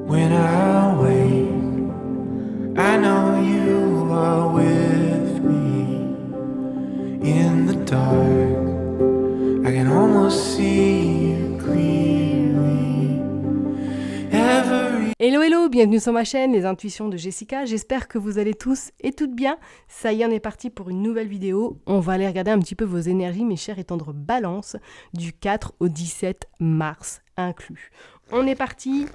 When I wake, I know you are with me. In the dark, I can almost see you clearly. Hello hello, bienvenue sur ma chaîne Les Intuitions de Jessica, j'espère que vous allez tous et toutes bien. Ça y est, on est parti pour une nouvelle vidéo. On va aller regarder un petit peu vos énergies, mes chers et tendres balances, du 4 au 17 mars inclus. On est parti.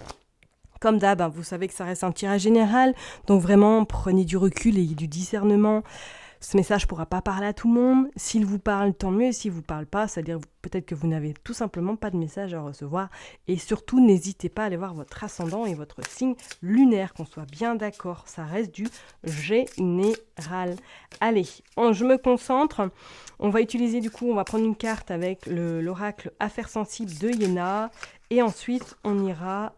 Comme d'hab, vous savez que ça reste un tirage général, donc vraiment prenez du recul et du discernement. Ce message ne pourra pas parler à tout le monde. S'il vous parle, tant mieux. S'il ne vous parle pas, c'est-à-dire peut-être que vous n'avez tout simplement pas de message à recevoir. Et surtout, n'hésitez pas à aller voir votre ascendant et votre signe lunaire, qu'on soit bien d'accord. Ça reste du général. Allez, je me concentre. On va utiliser on va prendre une carte avec l'oracle Affaires sensibles de Yéna. Et ensuite, on ira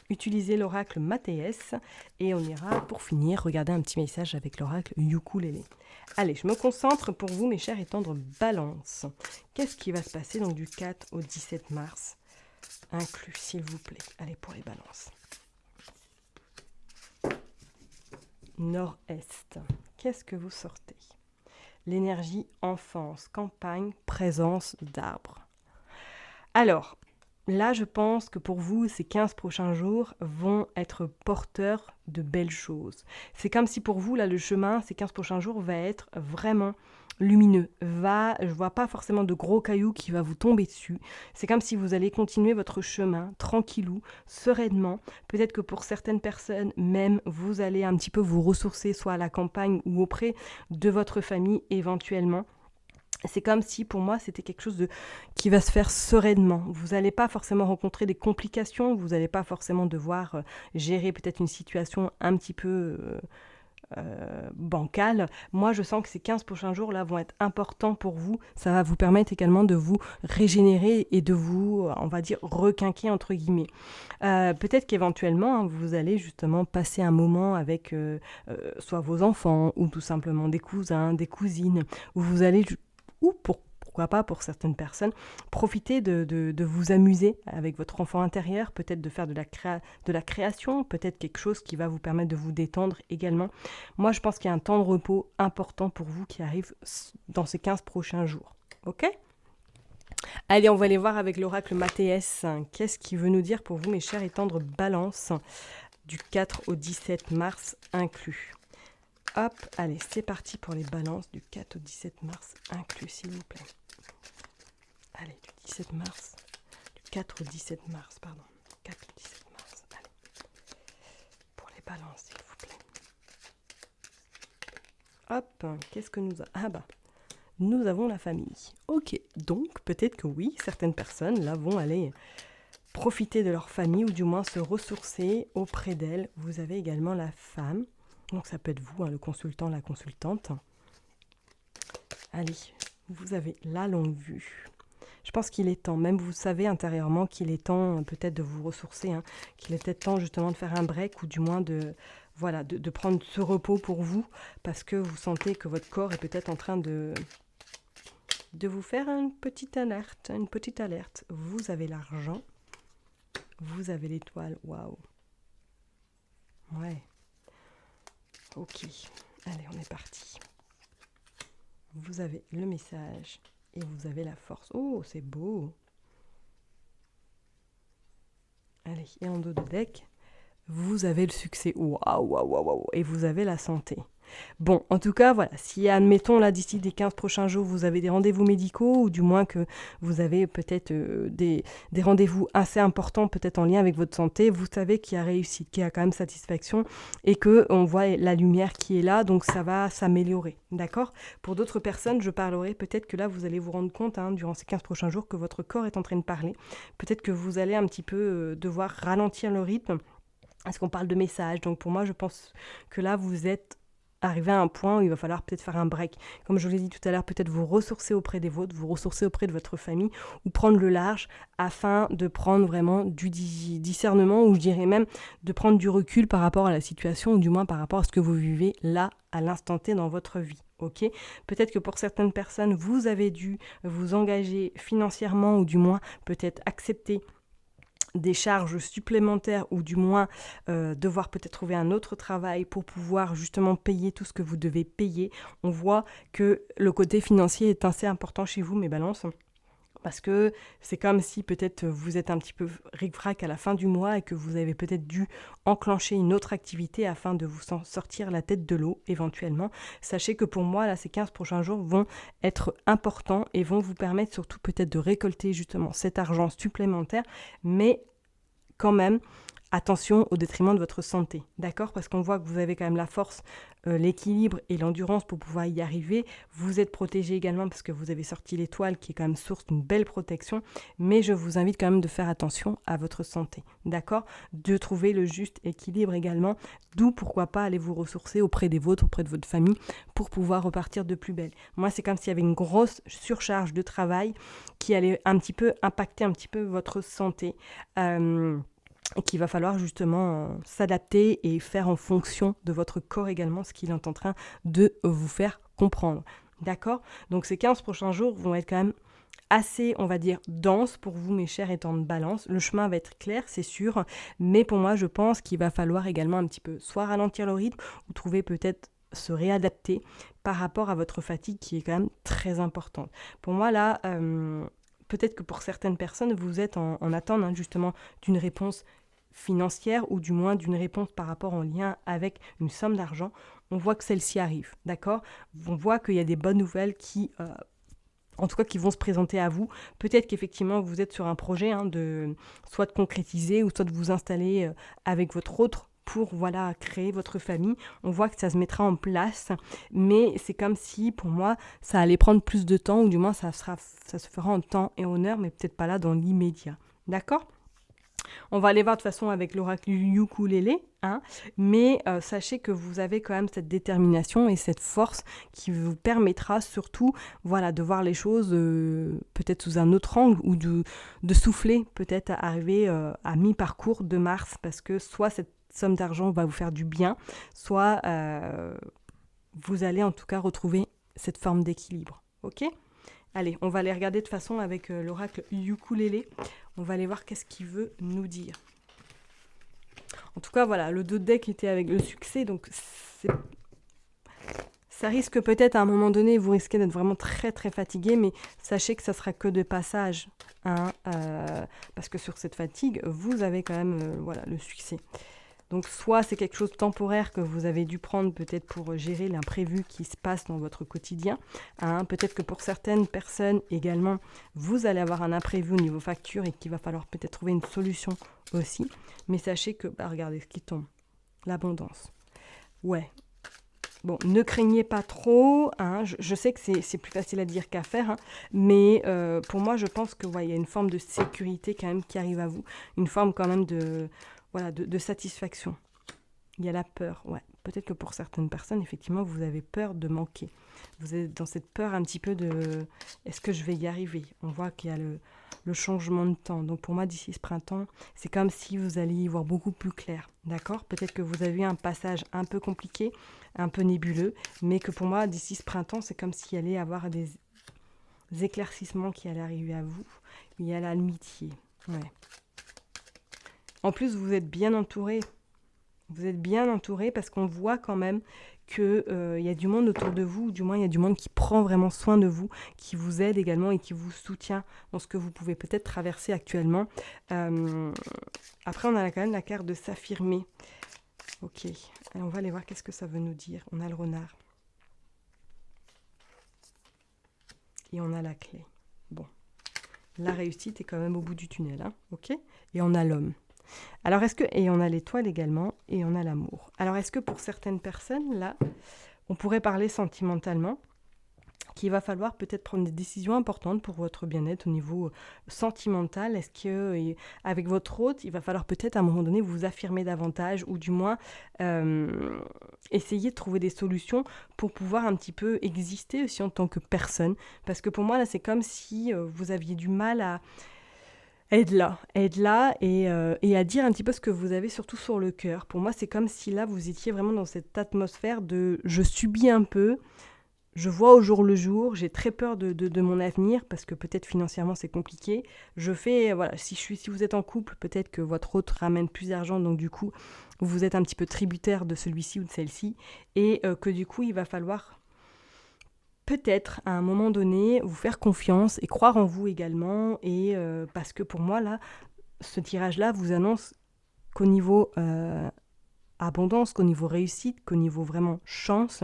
utiliser l'oracle Mathéès. Et on ira, pour finir, regarder un petit message avec l'oracle Ukulélé. Allez, je me concentre pour vous, mes chers et tendres balances. Qu'est-ce qui va se passer donc du 4 au 17 mars inclus, s'il vous plaît. Allez, pour les balances. Nord-Est. Qu'est-ce que vous sortez? L'énergie enfance, campagne, présence d'arbres. Alors, là, je pense que pour vous, ces 15 prochains jours vont être porteurs de belles choses. C'est comme si pour vous, là, le chemin, ces 15 prochains jours, va être vraiment lumineux. Je vois pas forcément de gros cailloux qui va vous tomber dessus. C'est comme si vous allez continuer votre chemin tranquillou, sereinement. Peut-être que pour certaines personnes, même, vous allez un petit peu vous ressourcer, soit à la campagne ou auprès de votre famille éventuellement. C'est comme si, pour moi, c'était quelque chose qui va se faire sereinement. Vous n'allez pas forcément rencontrer des complications, vous n'allez pas forcément devoir gérer peut-être une situation un petit peu bancale. Moi, je sens que ces 15 prochains jours-là vont être importants pour vous. Ça va vous permettre également de vous régénérer et de vous, on va dire, requinquer, entre guillemets. Peut-être qu'éventuellement, vous allez justement passer un moment avec soit vos enfants ou tout simplement des cousins, des cousines, où vous allez... ou pourquoi pas pour certaines personnes, profiter de vous amuser avec votre enfant intérieur, peut-être de faire de la création, peut-être quelque chose qui va vous permettre de vous détendre également. Moi, je pense qu'il y a un temps de repos important pour vous qui arrive dans ces 15 prochains jours. Ok ? Allez, on va aller voir avec l'oracle Mathéès. Qu'est-ce qu'il veut nous dire pour vous, mes chers et tendres balances, du 4 au 17 mars inclus. Hop, allez, c'est parti pour les balances du 4 au 17 mars inclus, s'il vous plaît. Allez, du 17 mars, du 4 au 17 mars, pardon. 4 au 17 mars, allez. Pour les balances, s'il vous plaît. Hop, qu'est-ce que nous avons? Nous avons la famille. Ok, donc peut-être que oui, certaines personnes, là, vont aller profiter de leur famille ou du moins se ressourcer auprès d'elles. Vous avez également la femme. Donc ça peut être vous, le consultant, la consultante. Allez, vous avez la longue vue. Je pense qu'il est temps, même vous savez intérieurement qu'il est temps peut-être de vous ressourcer, qu'il est peut-être temps justement de faire un break ou du moins de prendre ce repos pour vous parce que vous sentez que votre corps est peut-être en train de vous faire une petite alerte. Vous avez l'argent, vous avez l'étoile, waouh. Ouais. Ok, allez, on est parti. Vous avez le message et vous avez la force. Oh, c'est beau. Allez, et en dos de deck, vous avez le succès. Waouh. Et vous avez la santé. Bon, en tout cas, voilà, si admettons là d'ici des 15 prochains jours, vous avez des rendez-vous médicaux ou du moins que vous avez peut-être des rendez-vous assez importants, peut-être en lien avec votre santé, vous savez qu'il y a réussite, qu'il y a quand même satisfaction et qu'on voit la lumière qui est là, donc ça va s'améliorer, d'accord ? Pour d'autres personnes, je parlerai peut-être que là, vous allez vous rendre compte durant ces 15 prochains jours que votre corps est en train de parler. Peut-être que vous allez un petit peu devoir ralentir le rythme. Est-ce qu'on parle de messages ? Donc pour moi, je pense que là, vous êtes arriver à un point où il va falloir peut-être faire un break. Comme je vous l'ai dit tout à l'heure, peut-être vous ressourcer auprès des vôtres, vous ressourcer auprès de votre famille ou prendre le large afin de prendre vraiment du discernement ou je dirais même de prendre du recul par rapport à la situation ou du moins par rapport à ce que vous vivez là à l'instant T dans votre vie. Ok, peut-être que pour certaines personnes, vous avez dû vous engager financièrement ou du moins peut-être accepter des charges supplémentaires ou du moins devoir peut-être trouver un autre travail pour pouvoir justement payer tout ce que vous devez payer. On voit que le côté financier est assez important chez vous, mes balances. Parce que c'est comme si peut-être vous êtes un petit peu ric-vrac à la fin du mois et que vous avez peut-être dû enclencher une autre activité afin de vous sortir la tête de l'eau éventuellement. Sachez que pour moi, là, ces 15 prochains jours vont être importants et vont vous permettre surtout peut-être de récolter justement cet argent supplémentaire, mais quand même, attention au détriment de votre santé, d'accord? Parce qu'on voit que vous avez quand même la force, l'équilibre et l'endurance pour pouvoir y arriver. Vous êtes protégé également parce que vous avez sorti l'étoile qui est quand même source d'une belle protection. Mais je vous invite quand même de faire attention à votre santé, d'accord? De trouver le juste équilibre également. D'où pourquoi pas aller vous ressourcer auprès des vôtres, auprès de votre famille pour pouvoir repartir de plus belle. Moi, c'est comme s'il y avait une grosse surcharge de travail qui allait un petit peu impacter un petit peu votre santé. Et qu'il va falloir justement s'adapter et faire en fonction de votre corps également ce qu'il est en train de vous faire comprendre. D'accord? Donc ces 15 prochains jours vont être quand même assez, on va dire, denses pour vous, mes chers étant de balance. Le chemin va être clair, c'est sûr, mais pour moi, je pense qu'il va falloir également un petit peu soit ralentir le rythme ou trouver peut-être se réadapter par rapport à votre fatigue qui est quand même très importante. Pour moi, là, peut-être que pour certaines personnes, vous êtes en attente justement d'une réponse financière ou du moins d'une réponse par rapport en lien avec une somme d'argent. On voit que celle-ci arrive, d'accord? On voit qu'il y a des bonnes nouvelles qui, en tout cas, qui vont se présenter à vous. Peut-être qu'effectivement, vous êtes sur un projet soit de concrétiser ou soit de vous installer avec votre autre pour créer votre famille. On voit que ça se mettra en place, mais c'est comme si, pour moi, ça allait prendre plus de temps, ou du moins ça se fera en temps et en heure, mais peut-être pas là dans l'immédiat. D'accord ? On va aller voir de toute façon avec l'oracle ukulélé, mais sachez que vous avez quand même cette détermination et cette force qui vous permettra surtout de voir les choses peut-être sous un autre angle ou de souffler peut-être à arriver à mi-parcours de Mars, parce que soit cette somme d'argent va vous faire du bien, soit vous allez en tout cas retrouver cette forme d'équilibre. Ok ? Allez, on va aller regarder de toute façon avec l'oracle ukulélé. On va aller voir qu'est-ce qu'il veut nous dire. En tout cas, voilà, le 2 de deck était avec le succès, donc ça risque peut-être à un moment donné, vous risquez d'être vraiment très très fatigué, mais sachez que ça sera que de passage, parce que sur cette fatigue, vous avez quand même le succès. Donc soit c'est quelque chose de temporaire que vous avez dû prendre peut-être pour gérer l'imprévu qui se passe dans votre quotidien. Peut-être que pour certaines personnes également, vous allez avoir un imprévu au niveau facture et qu'il va falloir peut-être trouver une solution aussi. Mais sachez que, regardez ce qui tombe, l'abondance. Ouais. Bon, ne craignez pas trop, je sais que c'est plus facile à dire qu'à faire, mais pour moi, je pense que y a une forme de sécurité quand même qui arrive à vous, une forme quand même de satisfaction. Il y a la peur, Peut-être que pour certaines personnes, effectivement, vous avez peur de manquer. Vous êtes dans cette peur un petit peu de « est-ce que je vais y arriver ?» On voit qu'il y a le changement de temps. Donc pour moi, d'ici ce printemps, c'est comme si vous alliez y voir beaucoup plus clair. D'accord ? Peut-être que vous avez eu un passage un peu compliqué, un peu nébuleux, mais que pour moi, d'ici ce printemps, c'est comme s'il allait y avoir des éclaircissements qui allaient arriver à vous. Il y a l'amitié. En plus, vous êtes bien entouré. Vous êtes bien entouré parce qu'on voit quand même qu'il y a du monde autour de vous, ou du moins il y a du monde qui prend vraiment soin de vous, qui vous aide également et qui vous soutient dans ce que vous pouvez peut-être traverser actuellement. Après, on a quand même la carte de s'affirmer. Ok, alors on va aller voir qu'est-ce que ça veut nous dire. On a le renard. Et on a la clé. Bon, la réussite est quand même au bout du tunnel, ok ? Et on a l'homme. Alors et on a l'étoile également, et on a l'amour. Alors est-ce que pour certaines personnes, là, on pourrait parler sentimentalement, qu'il va falloir peut-être prendre des décisions importantes pour votre bien-être au niveau sentimental? Est-ce que avec votre hôte, il va falloir peut-être à un moment donné vous affirmer davantage, ou du moins essayer de trouver des solutions pour pouvoir un petit peu exister aussi en tant que personne? Parce que pour moi, là, c'est comme si vous aviez du mal à être là et à dire un petit peu ce que vous avez surtout sur le cœur. Pour moi, c'est comme si là, vous étiez vraiment dans cette atmosphère de « je subis un peu, je vois au jour le jour, j'ai très peur de mon avenir parce que peut-être financièrement c'est compliqué. Je fais, voilà, si vous êtes en couple, peut-être que votre autre ramène plus d'argent, donc du coup, vous êtes un petit peu tributaire de celui-ci ou de celle-ci, et que du coup, il va falloir peut-être à un moment donné vous faire confiance et croire en vous également, et parce que pour moi, là, ce tirage-là vous annonce qu'au niveau abondance, qu'au niveau réussite, qu'au niveau vraiment chance,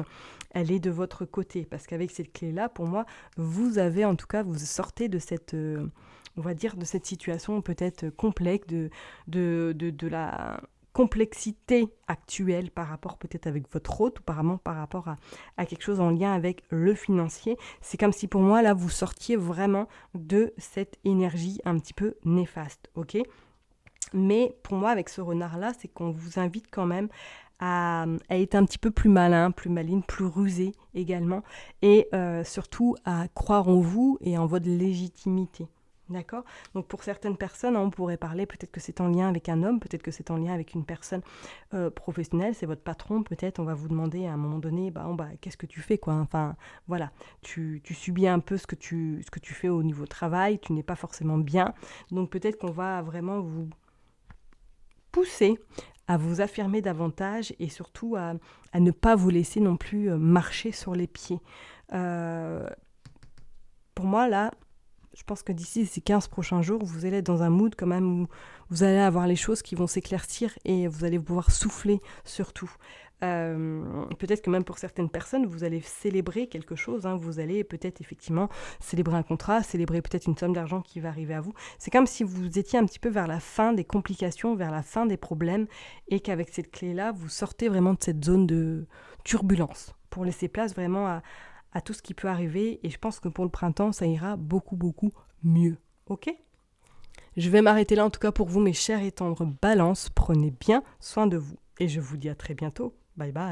elle est de votre côté. Parce qu'avec cette clé-là, pour moi, vous avez en tout cas, vous sortez de cette, on va dire, de cette situation peut-être complexe, de la complexité actuelle par rapport peut-être avec votre hôte, ou apparemment par rapport à quelque chose en lien avec le financier. C'est comme si pour moi, là, vous sortiez vraiment de cette énergie un petit peu néfaste, ok ? Mais pour moi, avec ce renard-là, c'est qu'on vous invite quand même à être un petit peu plus malin, plus maligne, plus rusé également, et surtout à croire en vous et en votre légitimité. D'accord ? Donc pour certaines personnes, on pourrait parler, peut-être que c'est en lien avec un homme, peut-être que c'est en lien avec une personne professionnelle, c'est votre patron, peut-être on va vous demander à un moment donné, qu'est-ce que tu fais, quoi ? Enfin, voilà, tu subis un peu ce que tu fais au niveau travail, tu n'es pas forcément bien, donc peut-être qu'on va vraiment vous pousser à vous affirmer davantage et surtout à ne pas vous laisser non plus marcher sur les pieds. Pour moi, là, je pense que d'ici ces 15 prochains jours, vous allez être dans un mood quand même où vous allez avoir les choses qui vont s'éclaircir et vous allez pouvoir souffler surtout. Peut-être que même pour certaines personnes, vous allez célébrer quelque chose. Vous allez peut-être effectivement célébrer un contrat, célébrer peut-être une somme d'argent qui va arriver à vous. C'est comme si vous étiez un petit peu vers la fin des complications, vers la fin des problèmes, et qu'avec cette clé-là, vous sortez vraiment de cette zone de turbulence pour laisser place vraiment à tout ce qui peut arriver. Et je pense que pour le printemps, ça ira beaucoup, beaucoup mieux. Ok ? Je vais m'arrêter là en tout cas pour vous, mes chers et tendres balances. Prenez bien soin de vous. Et je vous dis à très bientôt. Bye bye.